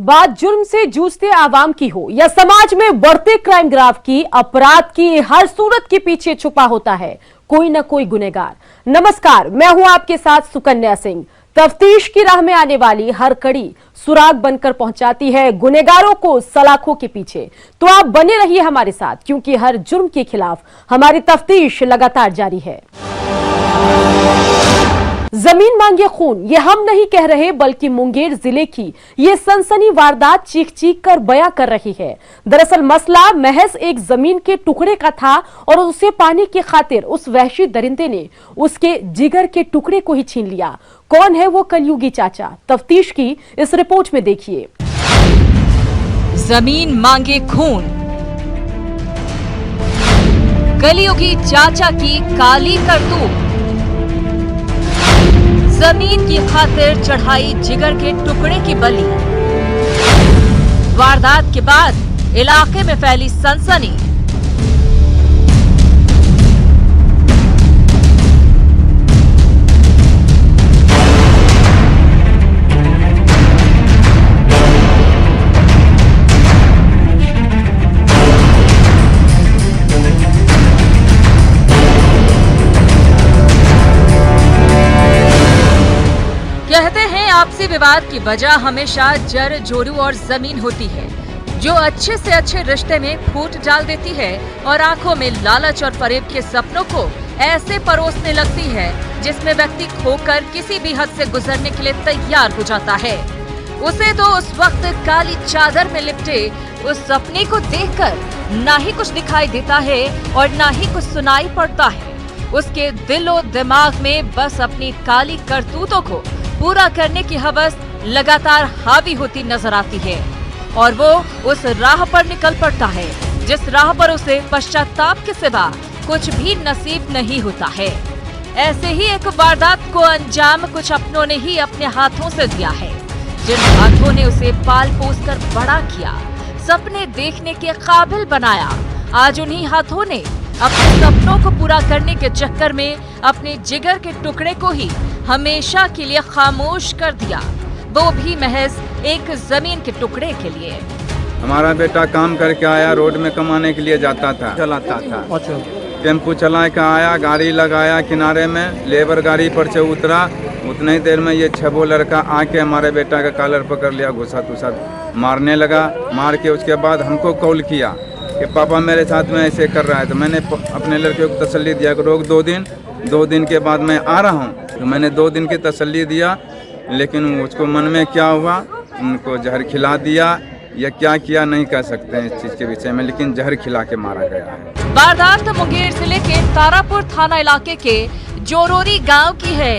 बात जुर्म से जूझते आवाम की हो या समाज में बढ़ते क्राइम ग्राफ की, अपराध की हर सूरत के पीछे छुपा होता है कोई न कोई गुनहगार। नमस्कार, मैं हूं आपके साथ सुकन्या सिंह। तफ्तीश की राह में आने वाली हर कड़ी सुराग बनकर पहुंचाती है गुनहगारों को सलाखों के पीछे। तो आप बने रहिए हमारे साथ, क्योंकि हर जुर्म के खिलाफ हमारी तफ्तीश लगातार जारी है। जमीन मांगे खून, ये हम नहीं कह रहे बल्कि मुंगेर जिले की ये सनसनी वारदात चीख चीख कर बयां कर रही है। दरअसल मसला महज एक जमीन के टुकड़े का था और उसे पाने की खातिर उस वहशी दरिंदे ने उसके जिगर के टुकड़े को ही छीन लिया। कौन है वो कलयुगी चाचा? तफ्तीश की इस रिपोर्ट में देखिए। जमीन मांगे खून, कलयुगी चाचा की काली करतूत। जमीन की खातिर चढ़ाई जिगर के टुकड़े की बलि। वारदात के बाद इलाके में फैली सनसनी। कहते हैं आपसी विवाद की वजह हमेशा जर जोरू और जमीन होती है, जो अच्छे से अच्छे रिश्ते में फूट डाल देती है और आंखों में लालच और फरेब के सपनों को ऐसे परोसने लगती है जिसमें व्यक्ति खोकर किसी भी हद से गुजरने के लिए तैयार हो जाता है। उसे तो उस वक्त काली चादर में लिपटे उस सपने को देखकर ना ही कुछ दिखाई देता है और ना ही कुछ सुनाई पड़ता है। उसके दिलो दिमाग में बस अपनी काली करतूतों को पूरा करने की हवस लगातार हावी होती नजर आती है और वो उस राह पर निकल पड़ता है जिस राह पर उसे पश्चाताप के सिवा कुछ भी नसीब नहीं होता है। ऐसे ही एक वारदात को अंजाम कुछ अपनों ने ही अपने हाथों से दिया है, जिन हाथों ने उसे पाल पोस कर बड़ा किया, सपने देखने के काबिल बनाया। आज उन्हीं हाथों ने अपने सपनों को पूरा करने के चक्कर में अपने जिगर के टुकड़े को ही हमेशा के लिए खामोश कर दिया, वो भी महज एक जमीन के टुकड़े के लिए। हमारा बेटा काम करके आया, रोड में कमाने के लिए जाता था, चलाता था। अच्छा। टेम्पू चला के आया, गाड़ी लगाया किनारे में, लेबर गाड़ी पर से उतरा। उतने ही देर में ये छबो लड़का आके हमारे बेटा का कॉलर पकड़ लिया, घुसा तुसा मारने लगा। मार के उसके बाद हमको कॉल किया कि पापा मेरे साथ में ऐसे कर रहा है। तो मैंने अपने लड़के को तसल्ली दिया कि रोक 2 दिन के बाद मैं आ रहा हूँ। तो मैंने 2 दिन की तसल्ली दिया, लेकिन उसको मन में क्या हुआ, उनको जहर खिला दिया या क्या किया नहीं कह सकते हैं इस चीज के विषय में, लेकिन जहर खिला के मारा गया है। वारदात मुंगेर जिले के तारापुर थाना इलाके के जोरोरी गांव की है,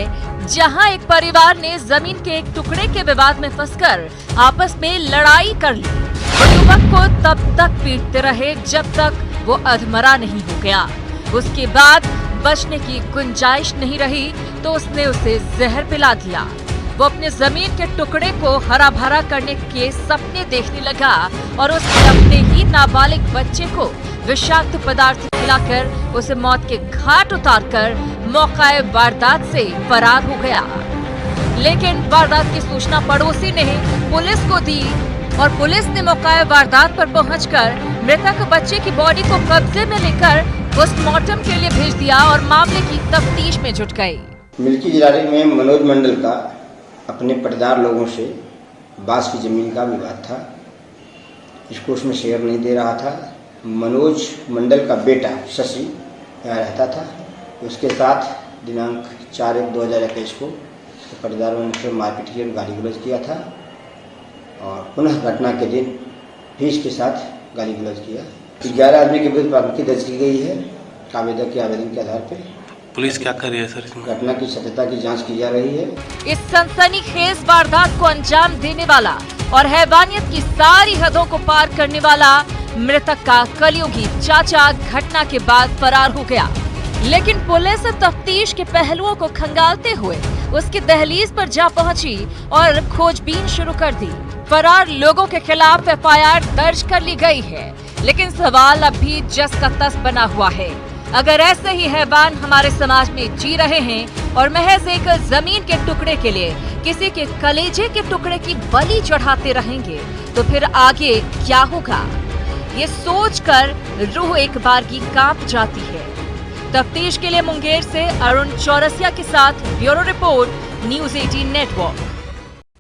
जहां एक परिवार ने जमीन के एक टुकड़े के विवाद में फंसकर आपस में लड़ाई कर ली। वो युवक को तब तक पीटते रहे जब तक वो अधमरा नहीं हो गया। उसके बाद बचने की गुंजाइश नहीं रही तो उसने उसे जहर पिला दिया। वो अपने जमीन के टुकड़े को हरा भरा करने के सपने देखने लगा और उसने अपने ही नाबालिग बच्चे को विषाक्त पदार्थ खिलाकर उसे मौत के घाट उतारकर मौकाए वारदात से फरार हो गया। लेकिन वारदात की सूचना पड़ोसी ने पुलिस को दी और पुलिस ने मौकाए वारदात पर पहुंचकर मृतक बच्चे की बॉडी को कब्जे में लेकर पोस्टमार्टम के लिए भेज दिया और मामले की तफ्तीश में जुट गई। मिल्की जिलारी में मनोज मंडल का अपने पटदार लोगों से बांस की जमीन का विवाद था। इसको उसमें शेयर नहीं दे रहा था। मनोज मंडल का बेटा शशि यहाँ रहता था। उसके साथ दिनांक 4/1/2021 को पटदारों ने फिर मारपीट की और गाली गलौज किया था और पुनः घटना के दिन भी इसके साथ गाली गलौज किया। 11 आदमी के विरुद्ध प्राथमिकी दर्ज की गई है। आवेदक के आवेदन के आधार पर पुलिस क्या कर रही है सर इसमें? घटना की सत्यता की जांच की जा रही है। इस सनसनीखेज वारदात को अंजाम देने वाला और हैवानियत की सारी हदों को पार करने वाला मृतक का कलयुगी चाचा घटना के बाद फरार हो गया। लेकिन पुलिस तफ्तीश के पहलुओं को खंगालते हुए उसकी दहलीज पर जा पहुंची और खोजबीन शुरू कर दी। फरार लोगों के खिलाफ FIR दर्ज कर ली गई है, लेकिन सवाल अब भी जस का तस बना हुआ है। अगर ऐसे ही हैवान हमारे समाज में जी रहे हैं और महज एक जमीन के टुकड़े के लिए किसी के कलेजे के टुकड़े की बलि चढ़ाते रहेंगे तो फिर आगे क्या होगा, ये सोचकर रूह एक बार की कांप जाती है। तफ्तीश के लिए मुंगेर से अरुण चौरसिया के साथ ब्यूरो रिपोर्ट, न्यूज़ 18 नेटवर्क।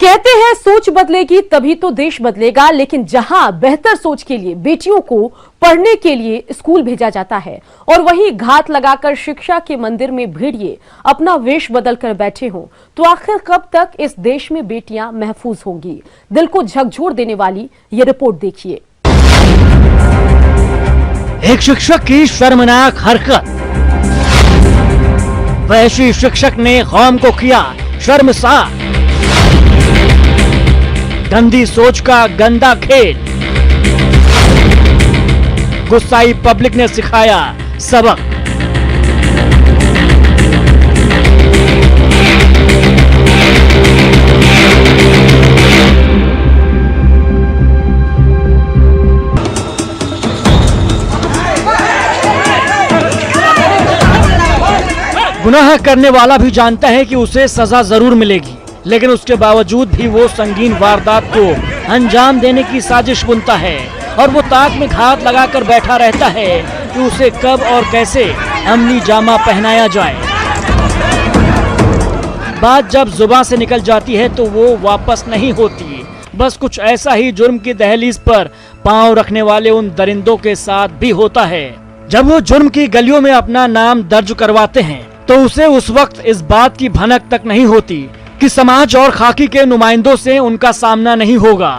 कहते हैं सोच बदलेगी तभी तो देश बदलेगा, लेकिन जहां बेहतर सोच के लिए बेटियों को पढ़ने के लिए स्कूल भेजा जाता है और वहीं घात लगाकर शिक्षा के मंदिर में भेड़िए अपना वेश बदलकर बैठे हों, तो आखिर कब तक इस देश में बेटियां महफूज होंगी? दिल को झकझोर देने वाली ये रिपोर्ट देखिए। एक शिक्षक की शर्मनाक हरकत। वैसी शिक्षक ने कौम को किया शर्मसार। गंदी सोच का गंदा खेल। गुस्साई पब्लिक ने सिखाया सबक। गुनाह करने वाला भी जानता है कि उसे सजा जरूर मिलेगी, लेकिन उसके बावजूद भी वो संगीन वारदात को अंजाम देने की साजिश बुनता है और वो ताक में घात लगाकर बैठा रहता है कि उसे कब और कैसे अमली जामा पहनाया जाए। बात जब जुबान से निकल जाती है तो वो वापस नहीं होती। बस कुछ ऐसा ही जुर्म की दहलीज पर पांव रखने वाले उन दरिंदों के साथ भी होता है। जब वो जुर्म की गलियों में अपना नाम दर्ज करवाते हैं तो उसे उस वक्त इस बात की भनक तक नहीं होती कि समाज और खाकी के नुमाइंदों से उनका सामना नहीं होगा।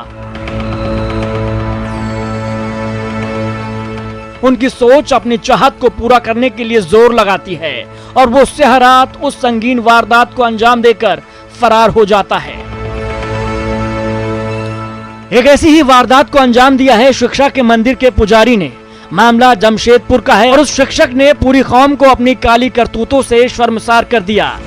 उनकी सोच अपनी चाहत को पूरा करने के लिए जोर लगाती है और वो हर रात उस संगीन वारदात को अंजाम देकर फरार हो जाता है। एक ऐसी ही वारदात को अंजाम दिया है शिक्षा के मंदिर के पुजारी ने। मामला जमशेदपुर का है और उस शिक्षक ने पूरी कौम को अपनी काली करतूतों से शर्मसार कर दिया।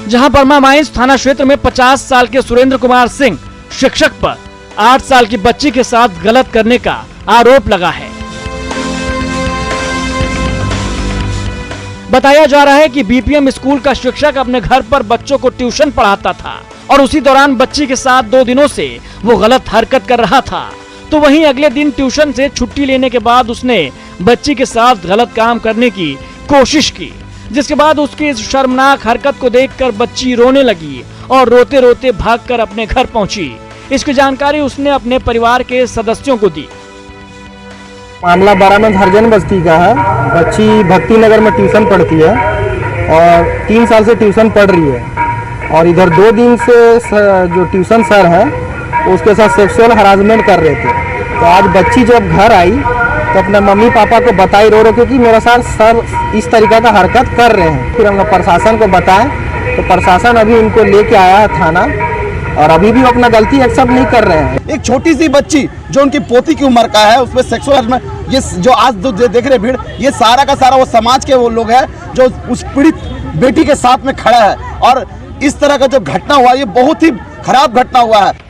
जहां बर्मा माइंस थाना क्षेत्र में 50 साल के सुरेंद्र कुमार सिंह शिक्षक पर 8 साल की बच्ची के साथ गलत करने का आरोप लगा है। बताया जा रहा है कि बीपीएम स्कूल का शिक्षक अपने घर पर बच्चों को ट्यूशन पढ़ाता था और उसी दौरान बच्ची के साथ 2 दिनों से वो गलत हरकत कर रहा था। तो वहीं अगले दिन ट्यूशन से छुट्टी लेने के बाद उसने बच्ची के साथ गलत काम करने की कोशिश की, जिसके बाद उसकी इस शर्मनाक हरकत को देखकर बच्ची रोने लगी और रोते रोते भागकर अपने घर पहुंची। इसकी जानकारी उसने अपने परिवार के सदस्यों को दी। मामला बारामंद हरजन बस्ती का है। बच्ची भक्ति नगर में ट्यूशन पढ़ती है और 3 साल से ट्यूशन पढ़ रही है और इधर 2 दिन से जो ट्यूशन सर है उसके साथ सेक्सुअल हरासमेंट कर रहे थे। तो आज बच्ची जब घर आई तो अपने मम्मी पापा को बताई रो के कि मेरे साथ सर इस तरीका का हरकत कर रहे हैं। फिर हम लोग प्रशासन को बताएं तो प्रशासन अभी उनको लेके आया है थाना और अभी भी अपना गलती एक्सेप्ट नहीं कर रहे हैं। एक छोटी सी बच्ची जो उनकी पोती की उम्र का है उसमें सेक्सुअल हरासमेंट, ये जो आज देख रहे भीड़, ये सारा का सारा वो समाज के वो लोग हैं जो उस पीड़ित बेटी के साथ में खड़ा है और इस तरह का जो घटना हुआ ये बहुत ही खराब घटना हुआ है।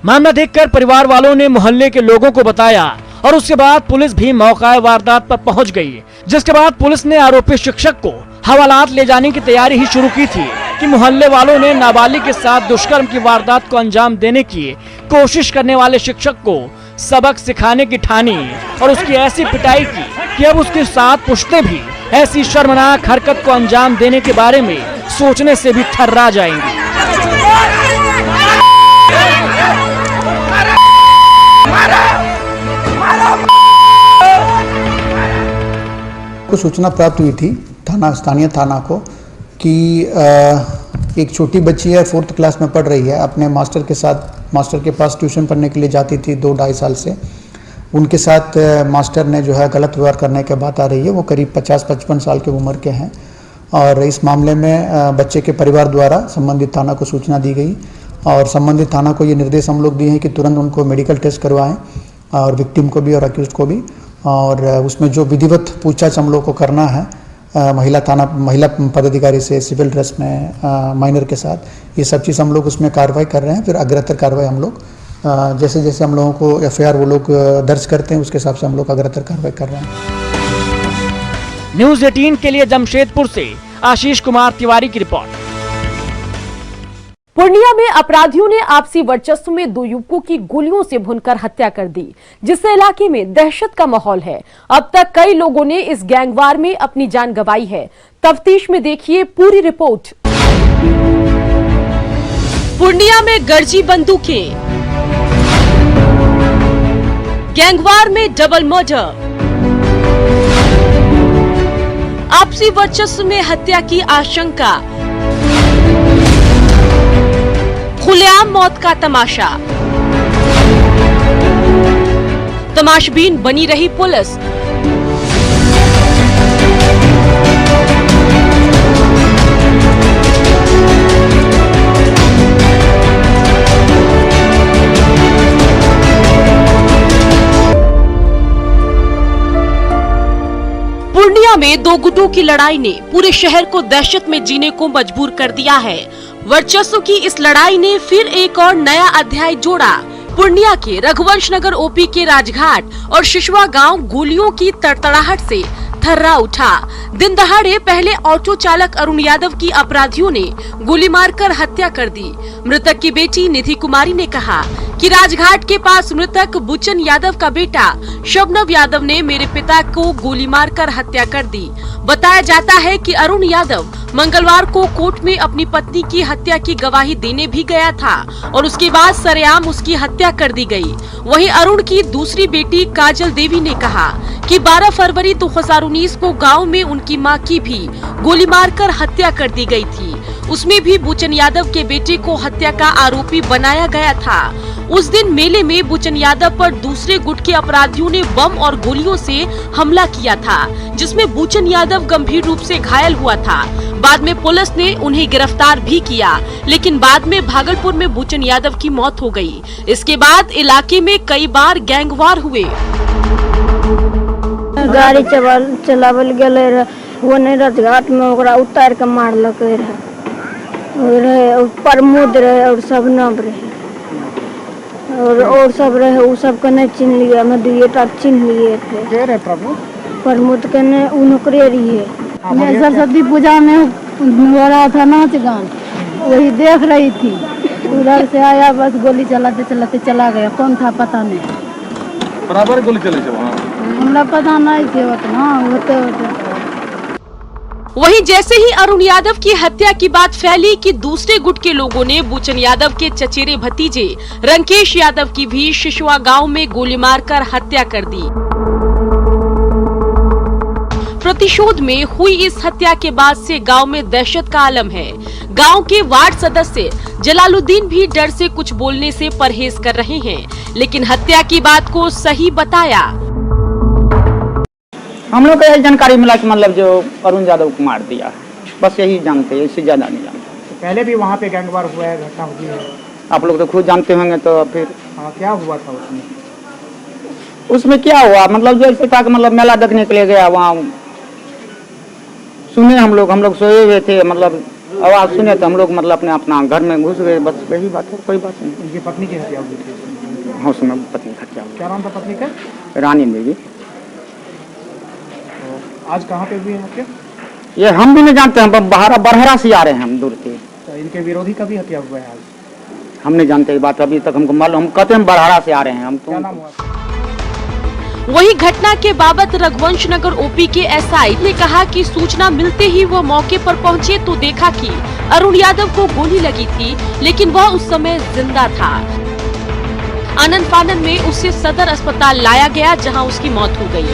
मामला देखकर परिवार वालों ने मोहल्ले के लोगों को बताया और उसके बाद पुलिस भी मौका वारदात पर पहुंच गई, जिसके बाद पुलिस ने आरोपी शिक्षक को हवालात ले जाने की तैयारी ही शुरू की थी कि मोहल्ले वालों ने नाबालिग के साथ दुष्कर्म की वारदात को अंजाम देने की कोशिश करने वाले शिक्षक को सबक सिखाने की ठानी और उसकी ऐसी पिटाई की कि अब उसके साथ पुश्ते भी ऐसी शर्मनाक हरकत को अंजाम देने के बारे में सोचने से भी थर्रा जाएंगे। को सूचना प्राप्त हुई थी स्थानीय थाना को कि एक छोटी बच्ची है 4th क्लास में पढ़ रही है, अपने मास्टर के पास ट्यूशन पढ़ने के लिए जाती थी 2-2.5 साल से। उनके साथ मास्टर ने जो है गलत व्यवहार करने की बात आ रही है। वो करीब 50-55 साल की उम्र के हैं और इस मामले में बच्चे के परिवार द्वारा संबंधित थाना को सूचना दी गई और संबंधित थाना को ये निर्देश हम लोग दिए हैं कि तुरंत उनको मेडिकल टेस्ट करवाएं और विक्टिम को भी और अक्यूज को भी, और उसमें जो विधिवत पूछताछ हम लोग को करना है महिला पदाधिकारी से सिविल ड्रेस में माइनर के साथ, ये सब चीज़ हम लोग उसमें कार्रवाई कर रहे हैं। फिर अग्रतर कार्रवाई हम लोग जैसे जैसे हम लोगों को FIR वो लोग दर्ज करते हैं उसके हिसाब से हम लोग अग्रतर कार्रवाई कर रहे हैं। न्यूज 18 के लिए जमशेदपुर से आशीष कुमार तिवारी की रिपोर्ट। पूर्णिया में अपराधियों ने आपसी वर्चस्व में 2 युवकों की गोलियों से भूनकर हत्या कर दी, जिससे इलाके में दहशत का माहौल है। अब तक कई लोगों ने इस गैंगवार में अपनी जान गंवाई है। तफ्तीश में देखिए पूरी रिपोर्ट। पूर्णिया में गरजी बंदूकें, गैंगवार में डबल मर्डर, आपसी वर्चस्व में हत्या की आशंका, खुलेआम मौत का तमाशा, तमाशबीन बनी रही पुलिस। पूर्णिया में 2 गुटों की लड़ाई ने पूरे शहर को दहशत में जीने को मजबूर कर दिया है। वर्चस्व की इस लड़ाई ने फिर एक और नया अध्याय जोड़ा। पूर्णिया के रघुवंश नगर ओपी के राजघाट और शिशवा गांव गोलियों की तड़तड़ाहट से थर्रा उठा। दिन दहाड़े पहले ऑटो चालक अरुण यादव की अपराधियों ने गोली मारकर हत्या कर दी। मृतक की बेटी निधि कुमारी ने कहा कि राजघाट के पास मृतक बुचन यादव का बेटा शबनम यादव ने मेरे पिता को गोली मारकर हत्या कर दी। बताया जाता है कि अरुण यादव मंगलवार को कोर्ट में अपनी पत्नी की हत्या की गवाही देने भी गया था और उसके बाद सरेआम उसकी हत्या कर दी गई। वहीं अरुण की दूसरी बेटी काजल देवी ने कहा कि 12 फरवरी 2019 को गांव में उनकी मां की भी गोली मारकर हत्या कर दी गई थी। उसमें भी बुचन यादव के बेटे को हत्या का आरोपी बनाया गया था। उस दिन मेले में बुचन यादव पर दूसरे गुट के अपराधियों ने बम और गोलियों से हमला किया था, जिसमें बुचन यादव गंभीर रूप से घायल हुआ था। बाद में पुलिस ने उन्हें गिरफ्तार भी किया, लेकिन बाद में भागलपुर में बुचन यादव की मौत हो गई। इसके बाद इलाके में कई बार गैंगवार हुए। गाड़ी चलावल गेले वो नहीं राजघाट में ओकरा उतार के मारलकै रहे, प्रमोद रहे और शबनम रहे और सब रहे। वो सब के नहीं चिन्ह लिया, मैं 2 चिन्ह लिए थे। प्रमोद के ने नौकरी रही है। सरस्वती पूजा में हो रहा था नाच गान, वही देख रही थी। उधर से आया, बस गोली चलाते चलाते चला गया। कौन था पता नहीं, बराबर गोली चले हमरा पता नहीं थे उतना होते। वहीं जैसे ही अरुण यादव की हत्या की बात फैली कि दूसरे गुट के लोगों ने बुचन यादव के चचेरे भतीजे रंकेश यादव की भी शिशवा गांव में गोली मारकर हत्या कर दी। प्रतिशोध में हुई इस हत्या के बाद से गांव में दहशत का आलम है। गांव के वार्ड सदस्य जलालुद्दीन भी डर से कुछ बोलने से परहेज कर रहे हैं, लेकिन हत्या की बात को सही बताया। हम लोग को यही जानकारी मिला कि मतलब जो अरुण यादव को मार दिया, बस यही जानते हैं, इससे ज्यादा नहीं जानते। पहले भी वहाँ पे गैंगवार हुआ है, घटना हुई है, आप लोग तो खुद जानते होंगे। तो फिर क्या हुआ था उसमें? उसमें क्या हुआ, मतलब जो ऐसे था कि मतलब मेला देखने के लिए गया, वहाँ सुने हम लोग सोए हुए थे, मतलब आवाज सुने तो हम लोग मतलब अपना घर में घुस गए। बस यही बात है, कोई बात नहीं। उनकी पत्नी की हत्या हुई थी? हाँ, उसमें पत्नी की हत्या हुई। क्या नाम था पत्नी का? रानी देवी। आज कहाँ पे हुई है हत्या? ये हम भी नहीं जानते हैं, बरहरा से आ रहे हैं हम दूर से। तो इनके विरोधी का भी हत्या हुआ है आज? हम नहीं जानते बात, अभी तक हमको मालूम। हम कहते हैं बरहरा से आ रहे हैं हम तो। क्या नाम हुआ? वही घटना के बाबत रघुवंश नगर ओपी के एसआई ने कहा कि सूचना मिलते ही वो मौके पर पहुंचे तो देखा कि अरुण यादव को गोली लगी थी, लेकिन वह उस समय जिंदा था। आनन फानन में उसे सदर अस्पताल लाया गया, जहां उसकी मौत हो गई।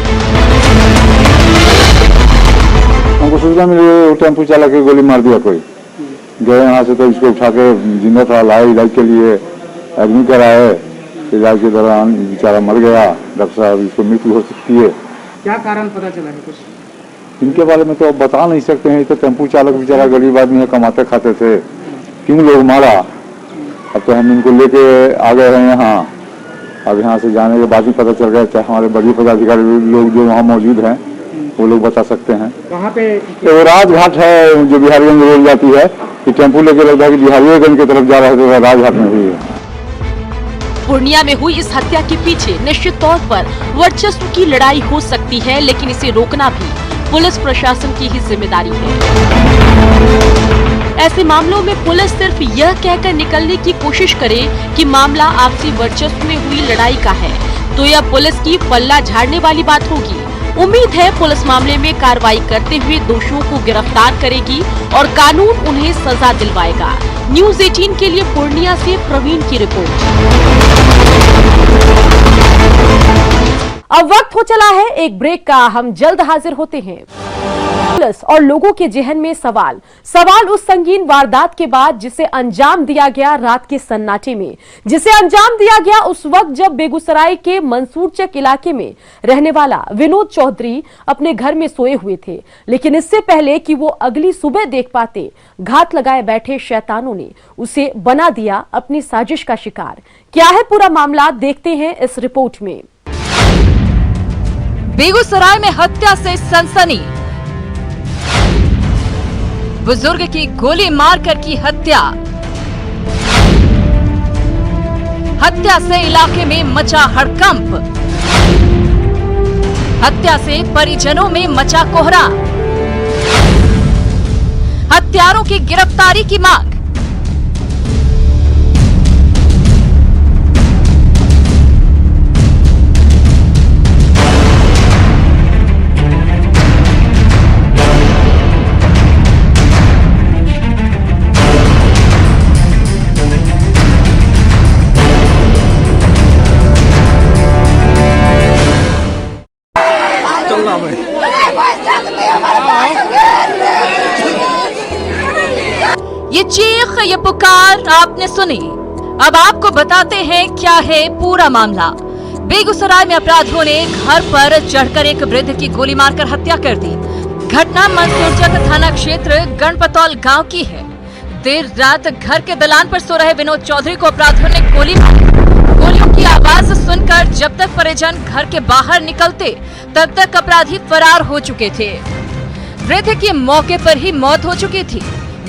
हमको सूचना मिली टेम्पो चालक के गोली मार दिया कोई। गए यहाँ से तो इसको उठा के जिंदा था लाए इलाज के लिए, एडमिट कराए। इलाज के दौरान बेचारा मर गया। डॉक्टर साहब इसको मृत्यु हो सकती है। क्या कारण पता चला है कुछ? इनके बारे में तो अब बता नहीं सकते हैं। तो टेम्पो चालक बेचारा गरीब आदमी है, कमाते खाते थे, क्यों लोग मारा। अब तो हम इनको लेके आ गए हैं यहाँ। अब यहाँ से जाने के बाद ही पता चल गया, चाहे हमारे बड़ी पदाधिकारी लोग जो वहाँ मौजूद हैं वो लोग बता सकते हैं। कहाँ पे? तो राजघाट है जो बिहारीगंज रोड जाती है। कि टेम्पो लेके लगता है कि बिहारीगंज की तरफ जा रहे थे, राजघाट में हुई है। पूर्णिया में हुई इस हत्या के पीछे निश्चित तौर पर वर्चस्व की लड़ाई हो सकती है, लेकिन इसे रोकना भी पुलिस प्रशासन की ही जिम्मेदारी है। ऐसे मामलों में पुलिस सिर्फ यह कहकर निकलने की कोशिश करे कि मामला आपसी वर्चस्व में हुई लड़ाई का है, तो यह पुलिस की पल्ला झाड़ने वाली बात होगी। उम्मीद है पुलिस मामले में कार्रवाई करते हुए दोषियों को गिरफ्तार करेगी और कानून उन्हें सजा दिलवाएगा। न्यूज़ 18 के लिए पूर्णिया से प्रवीण की रिपोर्ट। अब वक्त हो चला है एक ब्रेक का, हम जल्द हाजिर होते हैं। पुलिस और लोगों के जहन में सवाल उस संगीन वारदात के बाद जिसे अंजाम दिया गया रात के सन्नाटे में, जिसे अंजाम दिया गया उस वक्त जब बेगूसराय के मंसूरचक इलाके में रहने वाला विनोद चौधरी अपने घर में सोए हुए थे, लेकिन इससे पहले कि वो अगली सुबह देख पाते, घात लगाए बैठे शैतानों ने उसे बना दिया अपनी साजिश का शिकार। क्या है पूरा मामला, देखते हैं इस रिपोर्ट में। बेगूसराय में हत्या से सनसनी, बुजुर्ग की गोली मारकर की हत्या। हत्या से इलाके में मचा हड़कंप, हत्या से परिजनों में मचा कोहरा। हत्यारों की गिरफ्तारी की मांग। ये चीख, ये पुकार आपने सुनी। अब आपको बताते हैं क्या है पूरा मामला। बेगूसराय में अपराधियों ने घर पर चढ़कर एक वृद्ध की गोली मारकर हत्या कर दी। घटना मंसूरचक थाना क्षेत्र गणपतौल गांव की है। देर रात घर के दलान पर सो रहे विनोद चौधरी को अपराधियों ने गोली मारी। गोलियों की आवाज सुनकर जब तक परिजन घर के बाहर निकलते तब तक अपराधी फरार हो चुके थे। वृद्ध की मौके पर ही मौत हो चुकी थी।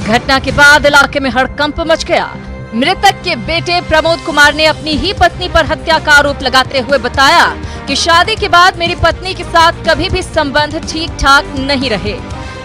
घटना के बाद इलाके में हड़कंप मच गया। मृतक के बेटे प्रमोद कुमार ने अपनी ही पत्नी पर हत्या का आरोप लगाते हुए बताया कि शादी के बाद मेरी पत्नी के साथ कभी भी संबंध ठीक ठाक नहीं रहे।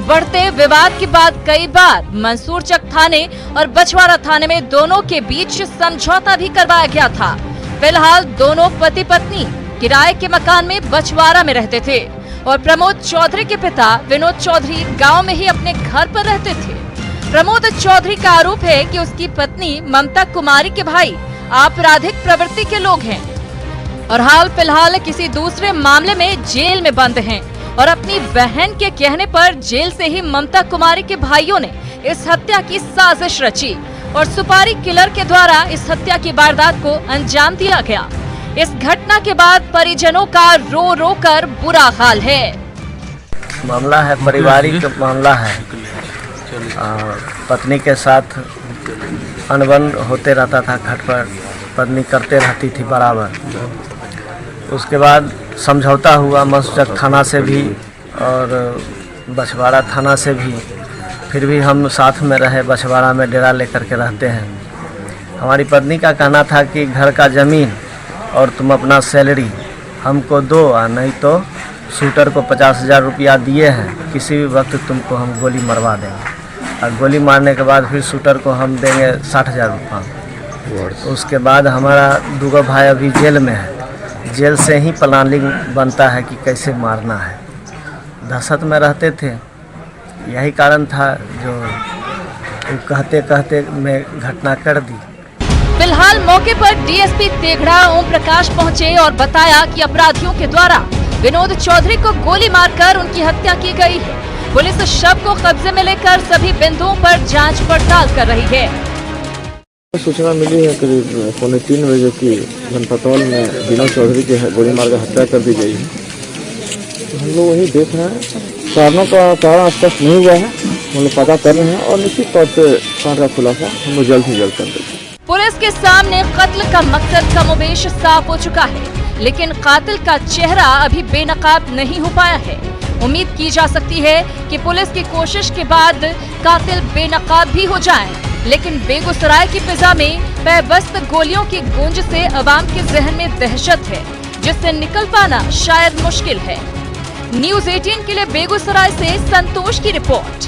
बढ़ते विवाद के बाद कई बार मंसूरचक थाने और बछवाड़ा थाने में दोनों के बीच समझौता भी करवाया गया था। फिलहाल दोनों पति पत्नी किराए के मकान में बछवाड़ा में रहते थे और प्रमोद चौधरी के पिता विनोद चौधरी गाँव में ही अपने घर पर रहते थे। प्रमोद चौधरी का आरोप है कि उसकी पत्नी ममता कुमारी के भाई आपराधिक प्रवृत्ति के लोग हैं और हाल फिलहाल किसी दूसरे मामले में जेल में बंद हैं और अपनी बहन के कहने पर जेल से ही ममता कुमारी के भाइयों ने इस हत्या की साजिश रची और सुपारी किलर के द्वारा इस हत्या की वारदात को अंजाम दिया गया। इस घटना के बाद परिजनों का रो रो कर बुरा हाल है। मामला है पारिवारिक मामला है। पत्नी के साथ अनबन होते रहता था, घर पर पत्नी करते रहती थी बराबर। उसके बाद समझौता हुआ मंसूरचक थाना से भी और बछवाड़ा थाना से भी, फिर भी हम साथ में रहे, बछवाड़ा में डेरा लेकर के रहते हैं। हमारी पत्नी का कहना था कि घर का ज़मीन और तुम अपना सैलरी हमको दो, नहीं तो शूटर को 50,000 रुपया दिए हैं, किसी भी वक्त तुमको हम गोली मरवा देंगे। और गोली मारने के बाद फिर शूटर को हम देंगे 60,000 रुपया। उसके बाद हमारा दूगो भाई अभी जेल में है। जेल से ही प्लानिंग बनता है कि कैसे मारना है। दहशत में रहते थे, यही कारण था जो कहते कहते मैं घटना कर दी। फिलहाल मौके पर डीएसपी तेघड़ा ओम प्रकाश पहुंचे और बताया कि अपराधियों के द्वारा विनोद चौधरी को गोली मारकर उनकी हत्या की गई है। पुलिस शव को कब्जे में लेकर सभी बिंदुओं पर जांच पड़ताल कर रही है। सूचना मिली है करीब 3:15 बजे की गणपतौल में विनोद चौधरी की गोली मारकर हत्या कर दी गई है। तो हम लोग वही देख रहे हैं, कारणों का कारण स्पष्ट नहीं हुआ है, हम लोग पता कर रहे हैं और निश्चित तौर से कारण का खुलासा हम लोग जल्द से जल्द कर देंगे। पुलिस के सामने कत्ल का मकसद कमोबेश साफ हो चुका है, लेकिन कातिल का चेहरा अभी बेनकाब नहीं हो पाया है। उम्मीद की जा सकती है कि पुलिस की कोशिश के बाद कातिल बेनकाब भी हो जाए, लेकिन बेगूसराय की फिजा में पैबस्त गोलियों की गूंज से अवाम के जहन में दहशत है, जिससे निकल पाना शायद मुश्किल है। न्यूज़ 18 के लिए बेगूसराय से संतोष की रिपोर्ट।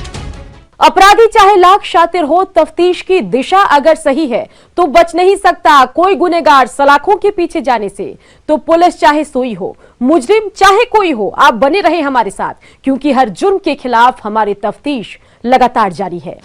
अपराधी चाहे लाख शातिर हो, तफ्तीश की दिशा अगर सही है तो बच नहीं सकता कोई गुनेगार सलाखों के पीछे जाने से। तो पुलिस चाहे सोई हो, मुजरिम चाहे कोई हो, आप बने रहे हमारे साथ, क्योंकि हर जुर्म के खिलाफ हमारी तफ्तीश लगातार जारी है।